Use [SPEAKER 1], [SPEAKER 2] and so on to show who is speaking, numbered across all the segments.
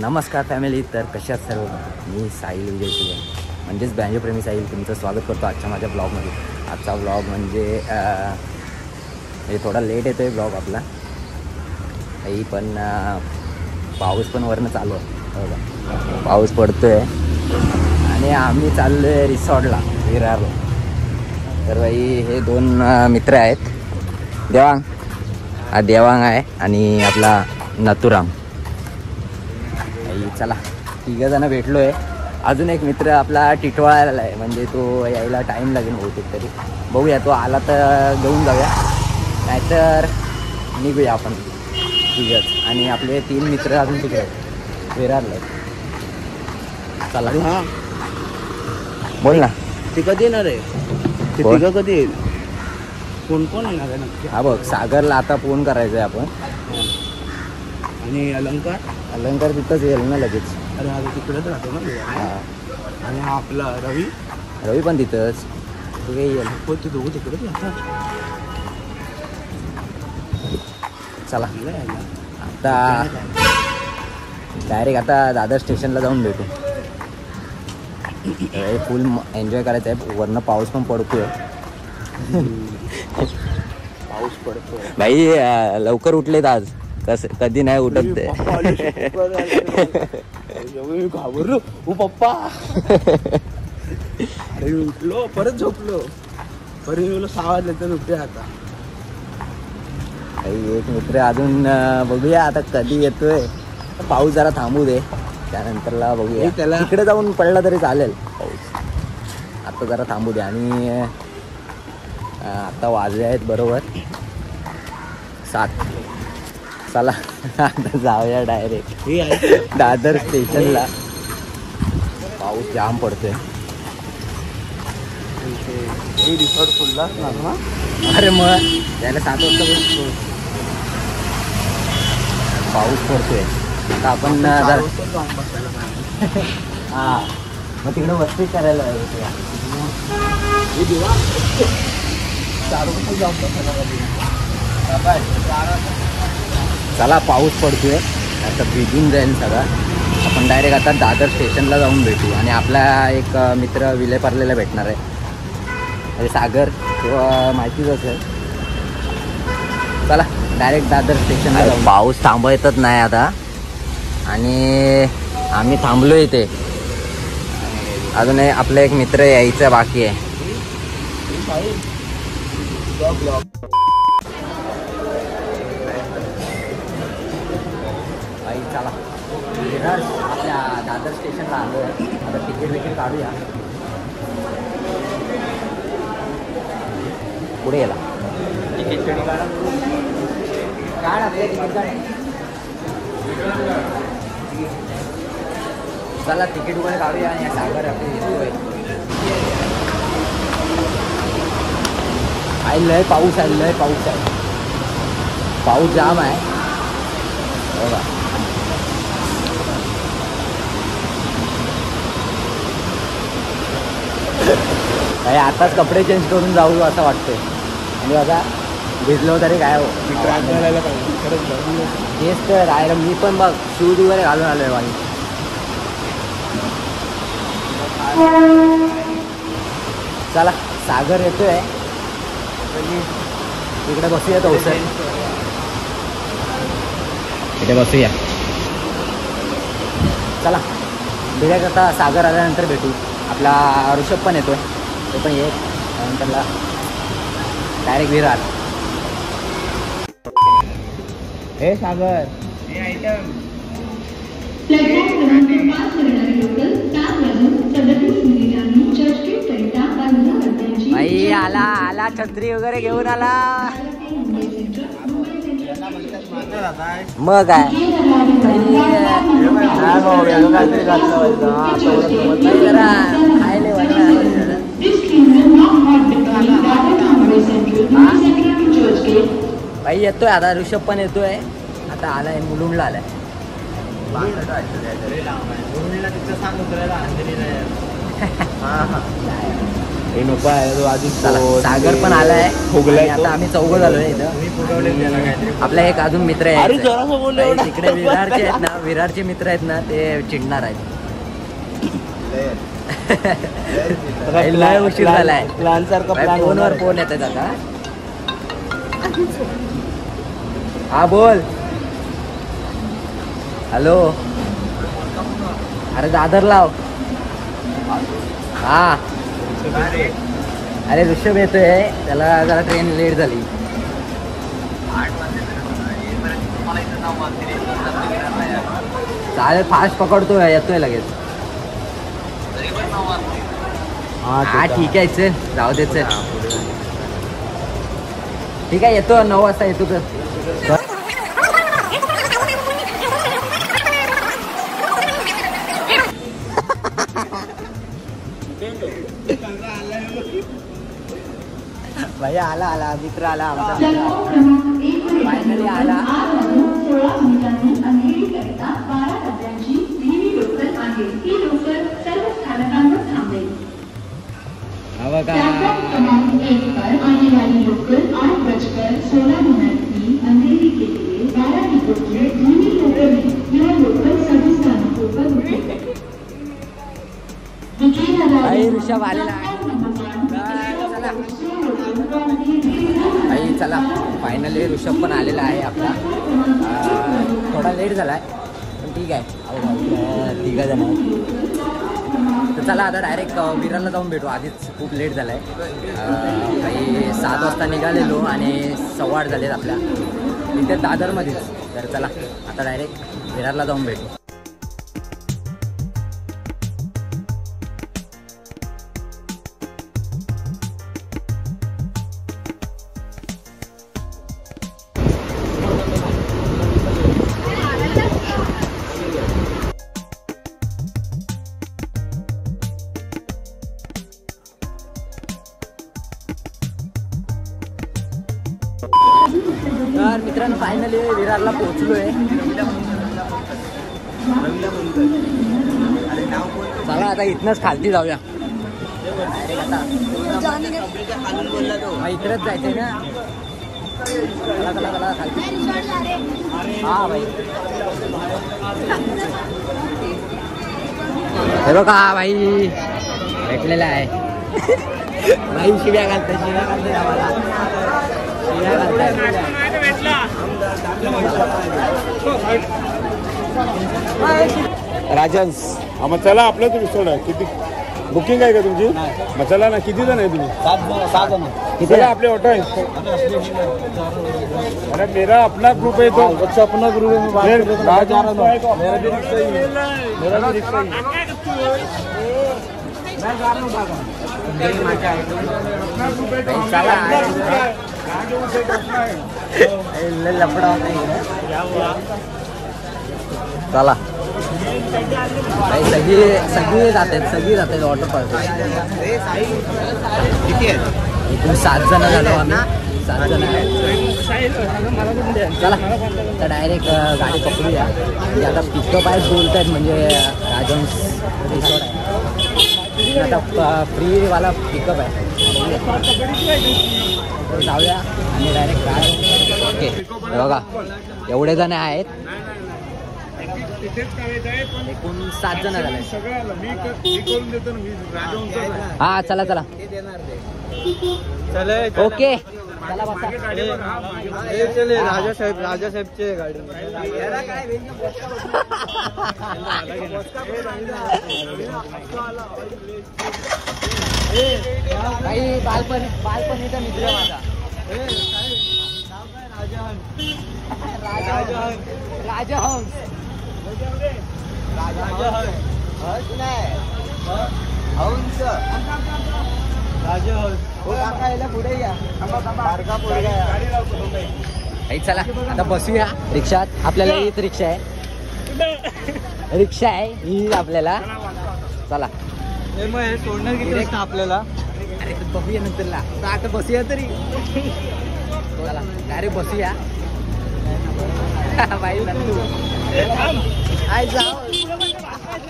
[SPEAKER 1] नमस्कार फॅमिली. तर कशात सर्व, मी साहिल विजय शिवे म्हणजेच बँजोप्रेमी साहिल तुमचं स्वागत करतो आजच्या माझ्या ब्लॉगमध्ये. आजचा ब्लॉग म्हणजे थोडा लेट येतो आहे ब्लॉग आपला काही, पण पाऊस पण वरनं चालू आहे बघा, पाऊस पडतो आहे आणि आम्ही चाललो आहे रिसॉर्टला विरारला. तर बाई हे दोन मित्र आहेत, देवांग हा देवांग आहे आणि आपला नथुराम. चला तिघंजणं भेटलो आहे. अजून एक मित्र आपला टिटवाळायला आहे, म्हणजे तो यायला टाईम लागेल बहुतेक तरी. बघूया तो आला तर घेऊन जाऊया, नाहीतर निघूया आपण तिघंच. आणि आपले 3 मित्र अजून तिकडे आहेत विरारला. चला
[SPEAKER 2] हां
[SPEAKER 1] बोल ना,
[SPEAKER 2] ते कधी येणार आहे? ते
[SPEAKER 1] कोण?
[SPEAKER 2] तिघं कधी येईल? कोण कोण येणार आहे नक्की?
[SPEAKER 1] हा बघ, सागरला आता फोन करायचा आहे आपण.
[SPEAKER 2] आणि अलंकार?
[SPEAKER 1] अलंकार तिथंच येईल ना लगेच.
[SPEAKER 2] अरे हा तिकडेच राहतो ना गोवा.
[SPEAKER 1] हा
[SPEAKER 2] आणि हा आपला रवी?
[SPEAKER 1] रवी पण तिथंच, तू काही येईल.
[SPEAKER 2] हो ते दोघं तिकडेच राहतात.
[SPEAKER 1] चला
[SPEAKER 2] मला यायला.
[SPEAKER 1] आता डायरेक्ट आता दादर स्टेशनला जाऊन भेटू. फुल एन्जॉय करायचं आहे, वरनं पाऊस पण पडतोय.
[SPEAKER 2] पाऊस पडतो
[SPEAKER 1] भाई लवकर उठलेत आज, कसं कधी नाही उठत ते.
[SPEAKER 2] मी घाबरलो, ओ पप्पा. अरे मी उठलो परत झोपलो, परत मी बोललो 6 वाजले तर उठे आता.
[SPEAKER 1] काही एक मित्र अजून बघूया आता कधी येतोय. पाऊस जरा थांबू दे, त्यानंतरला बघूया.
[SPEAKER 2] त्याला
[SPEAKER 1] तिकडे जाऊन पडला तरी चालेल पाऊस, आता जरा थांबू दे. आणि आता वाजले आहेत बरोबर 7. चला आता जाऊया डायरेक्ट
[SPEAKER 2] हे आहे
[SPEAKER 1] दादर स्टेशनला. पाऊस जाम पडतोय.
[SPEAKER 2] रिसॉर्ट फुलला असणार ना?
[SPEAKER 1] अरे मग त्याला 7 वाजता पाऊस पडतोय. आता आपण जरा हा मग तिकडे वस्ती करायला चला पाऊस पडतोय, आता भिजून जाईल सगळा. आपण डायरेक्ट आता दादर स्टेशनला जाऊन भेटू. आणि आपला एक मित्र विले पार्लेला भेटणार आहे, म्हणजे सागर, किंवा माहितीच असेल. चला डायरेक्ट दादर स्टेशनला जाऊ. पाऊस थांबवतच नाही आता, आणि आम्ही थांबलो इथे. अजून आपला एक मित्र यायचा बाकी आहे. बाई चला विरार आपल्या दादर स्टेशनला आलो आहे. आता तिकीट काढूया. पुढे गेला तिकीट काढ, आपले तिकीट काढ. चला तिकीट वगैरे काढूया. आणि सागर आपले येतोय. लय पाऊस आहे, लय पाऊस आहे, पाऊस जाम आहे बघा. काय आताच कपडे चेंज करून जाऊ असं वाटतंय. आणि आता भिजलो तरी काय हो, तेच तर आहे. मी पण बघ शूज वगैरे घालून आलोय बाई. चला सागर येतोय, इकडे बसूया. तो सर इथे बसूया. चला डिरेक्ट आता सागर आल्यानंतर भेटू. आपला ऋषभ पण येतोय, तो पण येईल. त्यानंतरला डायरेक्ट विरार. हे सागर भाई आला छत्री वगैरे घेऊन आला. मग काय भाई येतोय आता. ऋषभ पण येतोय, आता आलाय मुलुंडला आलाय.
[SPEAKER 2] हे नको आहे तो आधी
[SPEAKER 1] चला सागर पण आलाय
[SPEAKER 2] फुगलाय
[SPEAKER 1] आणि आता आम्ही चौघ झालोय इथं. आपला एक अजून मित्र आहे
[SPEAKER 2] अरे जरासं बोल
[SPEAKER 1] काही तिकडे विरारचे आहेत ना, विरारचे मित्र आहेत ना ते चिडणार आहेत. लय उशीर झालाय.
[SPEAKER 2] प्लॅन सारखा प्लॅन
[SPEAKER 1] फोनवर फोन येतात आता. हा बोल. हॅलो अरे दादर लाव. हा अरे ऋषभ येतोय, त्याला जरा ट्रेन लेट झाली. चालेल फास्ट पकडतोय, येतोय लगेच. हा ठीक आहे चल जाऊ दे चल. ठीक आहे येतो 9 वाजता येतो तर. भैया आला आला मित्र आला आमचा फायनली आला. ऋषभ आलेला आहे. चला फायनली ऋषभ पण आलेला आहे आपला. थोडा लेट झाला आहे पण ठीक आहे. तिघा जण आहे तर चला आता डायरेक्ट विरारला जाऊन भेटू. आधीच खूप लेट झाला आहे. काही 7 वाजता निघालेलो आणि 8:15 झालेत आपल्या इथे दादरमध्येच. तर चला आता डायरेक्ट विरारला जाऊन भेटू. तर मित्रांनो फायनली विरारला पोहोचलोय. चला आता इथनंच खालती जाऊया. इकडेच जायचंय ना. चला चला चला खालती. हा भाई हे बघा भाई भेटलेला आहे. भाई शिव्या घालतोय आम्हाला.
[SPEAKER 2] राजन्स मग चला आपलं तुम्ही सोडा. किती बुकिंग आहे का तुमची? मग चला ना. किती जण आहे तुम्ही? 7 जण. किती आपले ऑटो आहे? अरे मेरा अपना ग्रुप है तो अपना ग्रुप है.
[SPEAKER 1] लफड़ा चला भाई सगळी जातात ऑटो पळतो. इथून 7 जण झालो आम्ही. 7 जण चला तर डायरेक्ट गाडी पकडूया. आता पिकअप आहे बोलतायत म्हणजे राजहंस रिसॉर्ट आहे आता फ्रीवाला पिकअप आहे. जाऊया आणि डायरेक्ट गाडी. ओके बघा एवढे जण आहेत. एकूण 7 जण झाले. हा चला चला ओके चला बसा. राजासाहेबचे गाडी काही बालपणीचा मित्र माझा राजहंस. चला आता बसूया रिक्षात. आपल्याला हीच रिक्षा आहे. ही आपल्याला. चला सोडणार किती वाजता आपल्याला? अरे बघूया नंतरला. आता बसूया तरी. चला डायरेक्ट बसूया. बाई नंदू आय जाऊ.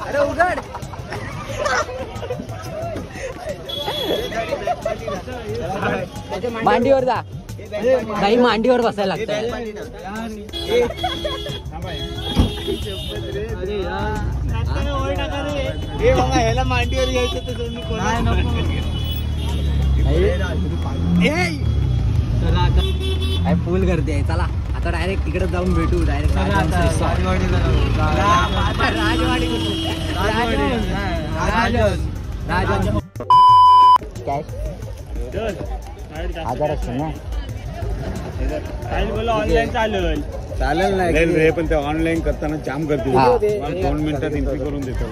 [SPEAKER 1] अरे उघड मांडीवर जा, काही मांडीवर बसायला लागतं.
[SPEAKER 3] मांडीवर घ्यायचं
[SPEAKER 1] फुल गर्दी आहे. चला आता डायरेक्ट तिकडे जाऊन भेटू. डायरेक्ट
[SPEAKER 3] ऑनलाईन चालेल
[SPEAKER 2] नाही पण ते ऑनलाईन करताना जाम करते. 2 मिनिटात एंट्री करून देतो.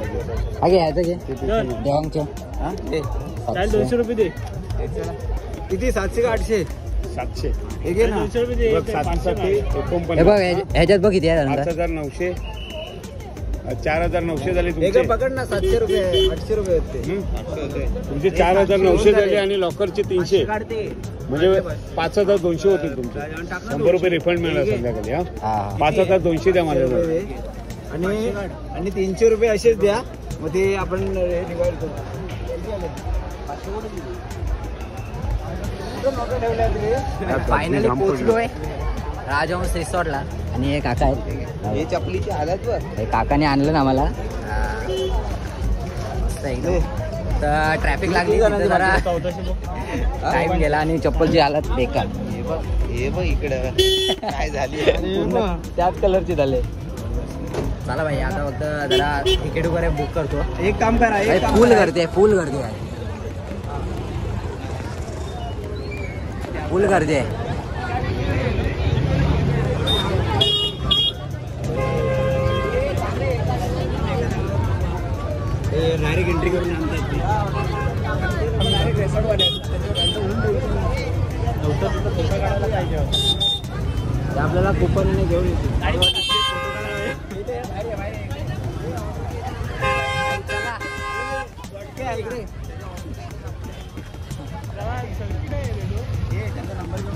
[SPEAKER 3] ₹200 रुपये दे. किती 700 का 800?
[SPEAKER 2] 700
[SPEAKER 3] हे घे ना.
[SPEAKER 2] 200 रुपये दे. 749
[SPEAKER 1] हे बघ ह्याच्यात बघ किती आहे.
[SPEAKER 2] 5,900 4,900 झाले तुमचे.
[SPEAKER 3] पकड ना. 700 रुपये 800 रुपये होते.
[SPEAKER 2] तुमचे 4,900 झाले आणि लॉकरचे 300 म्हणजे 5,200 होते तुमचे. 100 रुपये रिफंड मिळणार संध्याकाळी. हा 5,200 द्या माझ्याजवळ.
[SPEAKER 3] आणि 300 रुपये असेच द्या. मग ते आपण डिवाइड करू.
[SPEAKER 1] फायनली पोहोचलोय राजहंस रिसॉर्टला. आणि हे काका आहेत.
[SPEAKER 3] हे चपलीची हालत बघ.
[SPEAKER 1] हे काकाने आणलं ना मला. एकदम तर ट्रॅफिक लागली तिथं जरा टाइम गेला आणि चप्पलची हालत बेकार.
[SPEAKER 3] हे बघ इकडं काय झाली.
[SPEAKER 1] त्याच कलरची झाले. चला भाई आता फक्त जरा तिकीट वगैरे बुक करतो.
[SPEAKER 3] एक काम करा.
[SPEAKER 1] फुल गर्दी आहे. फुल गर्दी आहे. फुल गर्दी आहे.
[SPEAKER 3] डायरेक्ट एंट्री करून आपल्याला कुपन घेऊन येतो.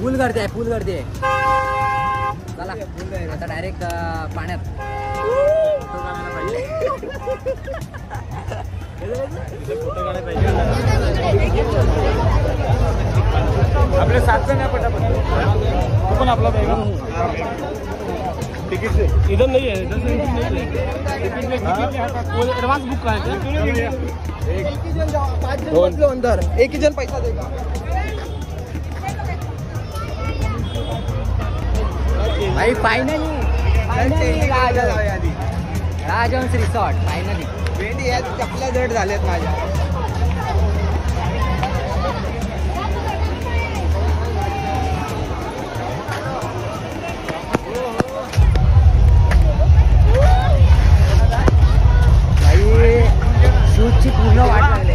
[SPEAKER 1] फुल गर्दी आहे. फुल गर्दी आहे. चला आता डायरेक्ट पाण्यात
[SPEAKER 2] आपले 7 नाही पटापट. तू पण आपला तिकीट इधर नाही आहे.
[SPEAKER 3] ऍडव्हान्स बुक करायचं. एक जण पैसा देगा.
[SPEAKER 1] भाई फायनली राजहंस रिसॉर्ट फायनली.
[SPEAKER 3] भेंडी या चपल्या जड झाल्यात माझ्या.
[SPEAKER 1] शूटची पूर्ण वाट लागली.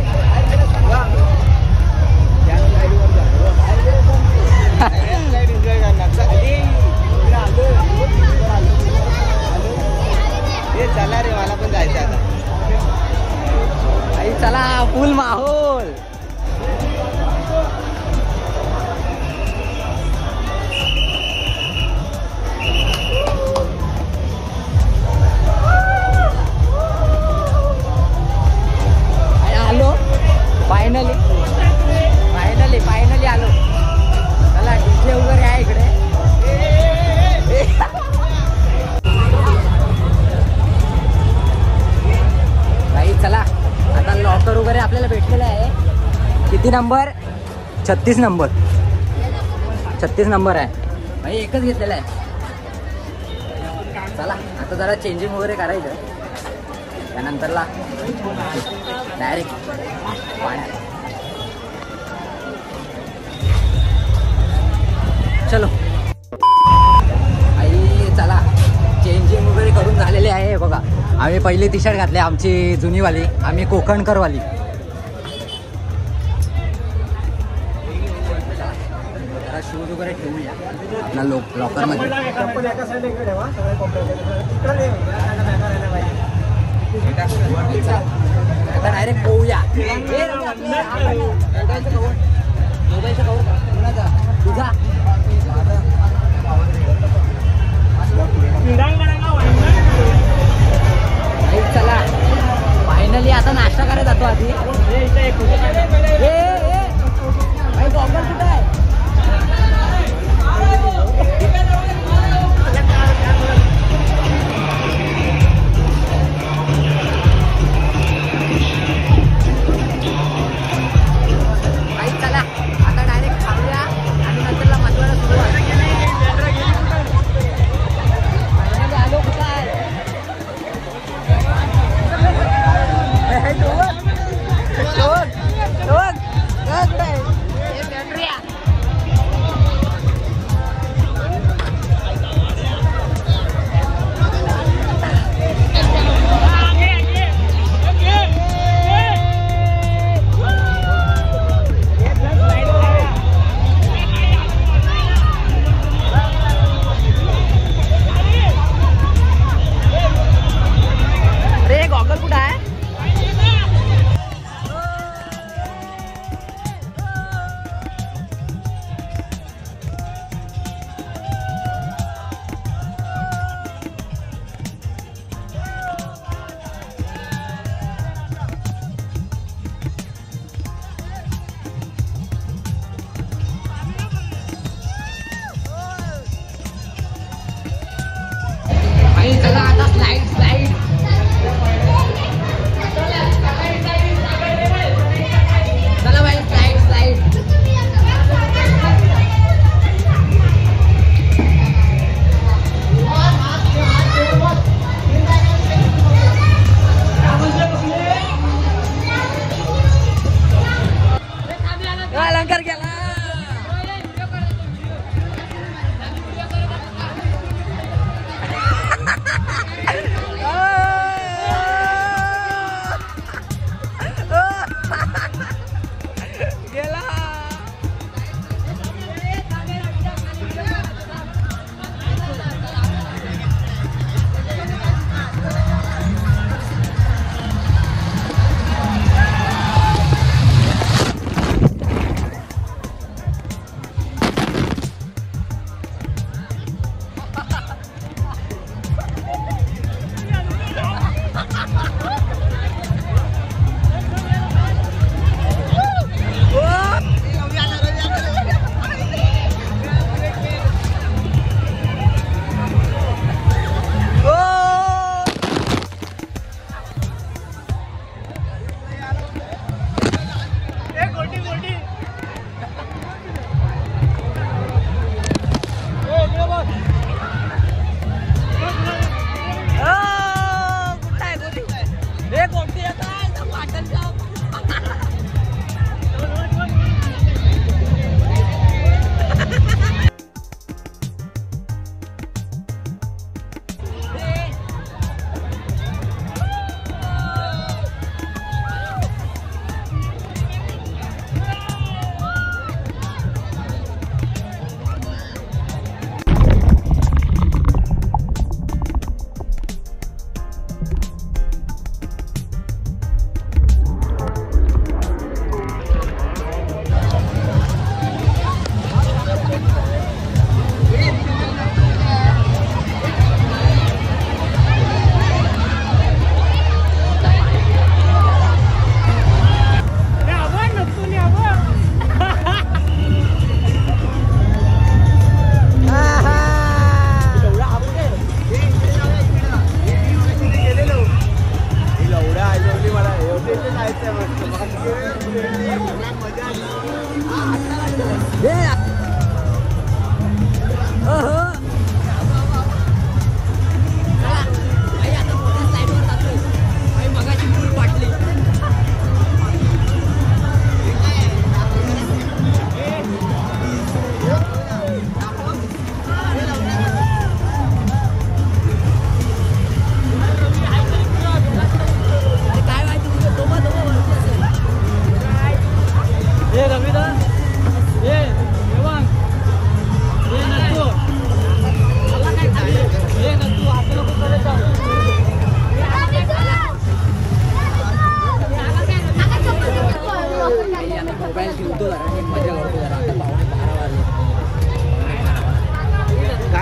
[SPEAKER 3] चला रे मला पण जायचं आता.
[SPEAKER 1] चला फुल माहोल. आलो फायनली. फायनली आलो. चला डीजे वगैरे आहे इकडे. चला आता लॉकर वगैरे आपल्याला भेटलेला आहे. किती नंबर? 36 नंबर. 36 नंबर आहे भाई. एकच घेतलेला आहे. चला आता जरा चेंजिंग वगैरे करायचं. त्यानंतरला डायरेक्ट पाण्यात. चलो आई चला चेंजिंग वगैरे करून झालेले आहे. बघा आम्ही पहिले टी शर्ट घातले आमची जुनीवाली. आम्ही कोकणकरवाली. जरा शूज वगैरे ठेवूया आपला लॉकरमध्ये. आता डायरेक्ट पोहूया. तुझा चला फायनली आता नाश्ता करायला जातो आधी.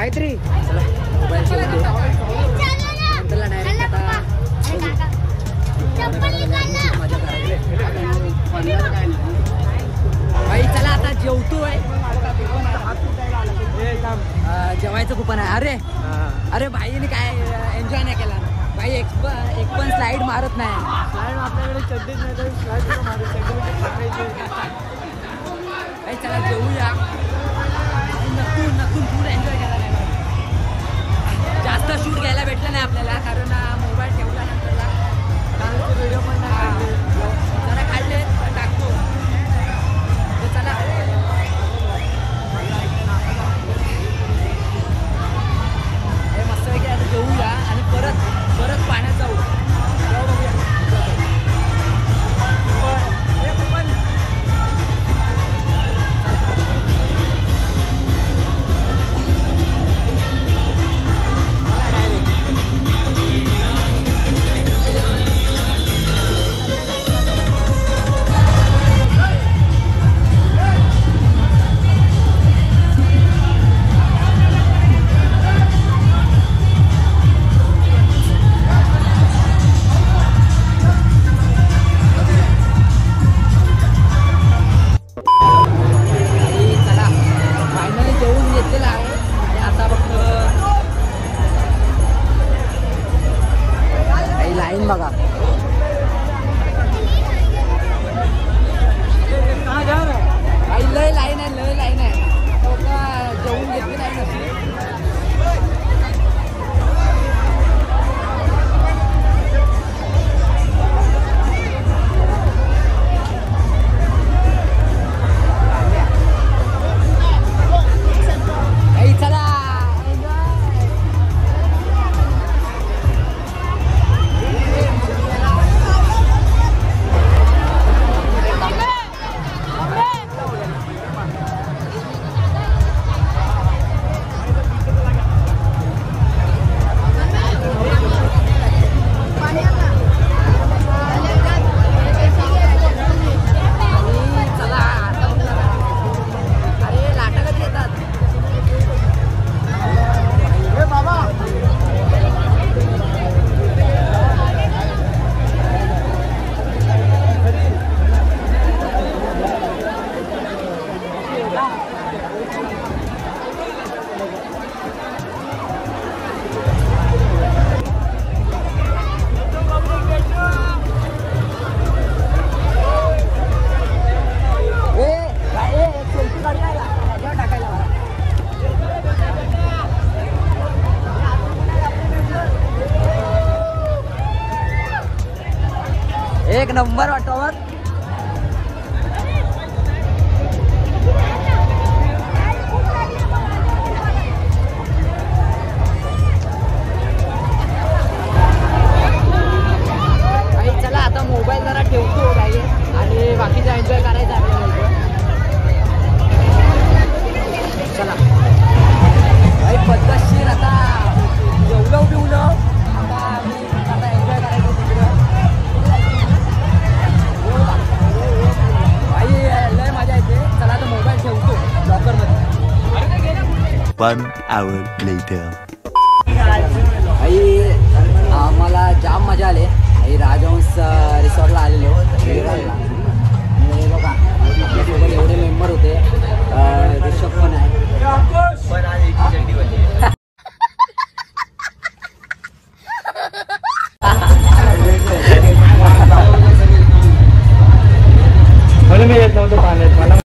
[SPEAKER 3] गायत्री
[SPEAKER 1] चला मोबाईल ठेवतो. नंतरला डायरेक्ट आता माझ्या घराकडे. भाई चला आता जेवतोय. जेवायचं कुपन आहे. अरे अरे भाईने काय एन्जॉय नाही केला भाई. एक पण स्लाइड मारत नाही.
[SPEAKER 3] आपल्याकडे चड्डीच नाही तर स्लाइड
[SPEAKER 1] भाई चला जेवूया. नक्की फूड एन्जॉय केला नाही. जास्त शूट घ्यायला भेटलं नाही आपल्याला कारण मोबाईल ठेवल्यानंतरला व्हिडिओ पण नाही. जरा काढले टाकतो. चला मस्तपैकी आता जेवूया आणि परत पाण्यात जाऊ. बघूया. बघा लय लाईन आहे. जेवून घेतली नाही नसली. चला एक नंबर वाटवर. चला आता मोबाईल जरा ठेवतो काही आणि बाकीचा एन्जॉय करायचा आपल्याला. चला भाई पद्धतशीर आता जेवलं बिवलं आता एन्जॉय करायचं तिकडं. लय मजा येते. चला आता मोबाईल ठेवतो लॉकर मध्ये.
[SPEAKER 4] 1 hour later.
[SPEAKER 1] आई आम्हाला जाम मजा आली. आई राजहंस रिसॉर्टला आलेलो. बघा आपल्यासोबत एवढे मेंबर होते. ऋषभ पण आहे.
[SPEAKER 3] मी येत नव्हतो पाण्यात मला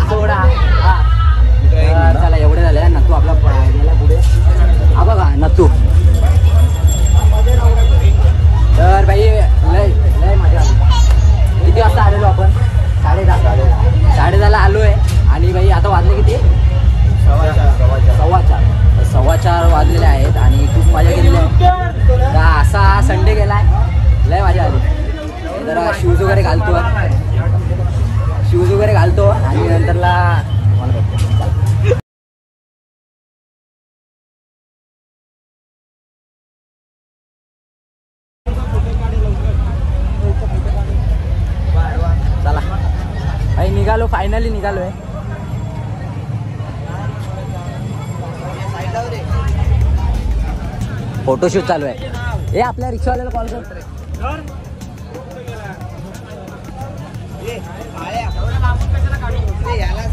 [SPEAKER 1] सोडा. चला एवढे झाले. नतू आपला गेला पुढे. हा बघा नतू. तर भाई लय मजा आली. किती वाजता आलेलो आपण? 10:30 आलोय. आणि भाई आता वाजले किती? 4:15 वाजलेले आहेत आणि खूप मजा केलेली आहे. असा संडे गेलाय. लय मजा आली. जरा शूज वगैरे घालतो आणि नंतरला चला भाई निघालो. फायनली निघालोय. फोटोशूट चालू आहे. हे आपल्या रिक्षावाल्याला कॉल कर.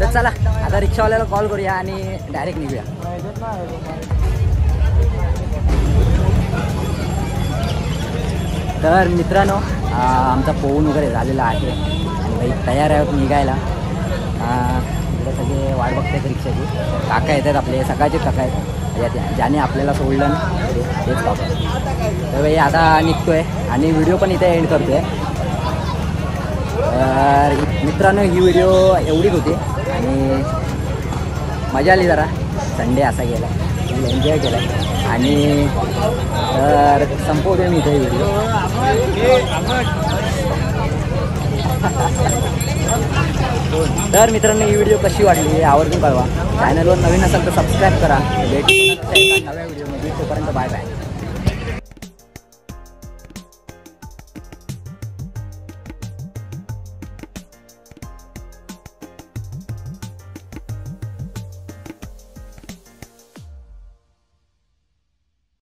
[SPEAKER 1] तर चला आता रिक्षावाल्याला कॉल करूया आणि डायरेक्ट निघूया. तर मित्रांनो आमचा पोहून वगैरे झालेला आहे आणि भाई तयार आहोत निघायला. इकडे सगळे वाट बघतात रिक्षाची. काका येतात आपले, सकाळचे काका आहेत ज्याने आपल्याला सोडलं तेच काका. तर भाई आता निघतोय आणि व्हिडिओ पण इथे एंड करतोय. मित्रांनो ही व्हिडिओ एवढीच होती आणि मजा आली जरा. संडे असा गेला, एन्जॉय केला आणि तर संपवतोय मी इथे व्हिडिओ. तर मित्रांनो ही व्हिडिओ कशी वाटली आवर्जून कळवा. चॅनलवर नवीन असेल तर सबस्क्राईब करा. भेटू नव्या व्हिडिओमध्ये. तोपर्यंत बाय बाय.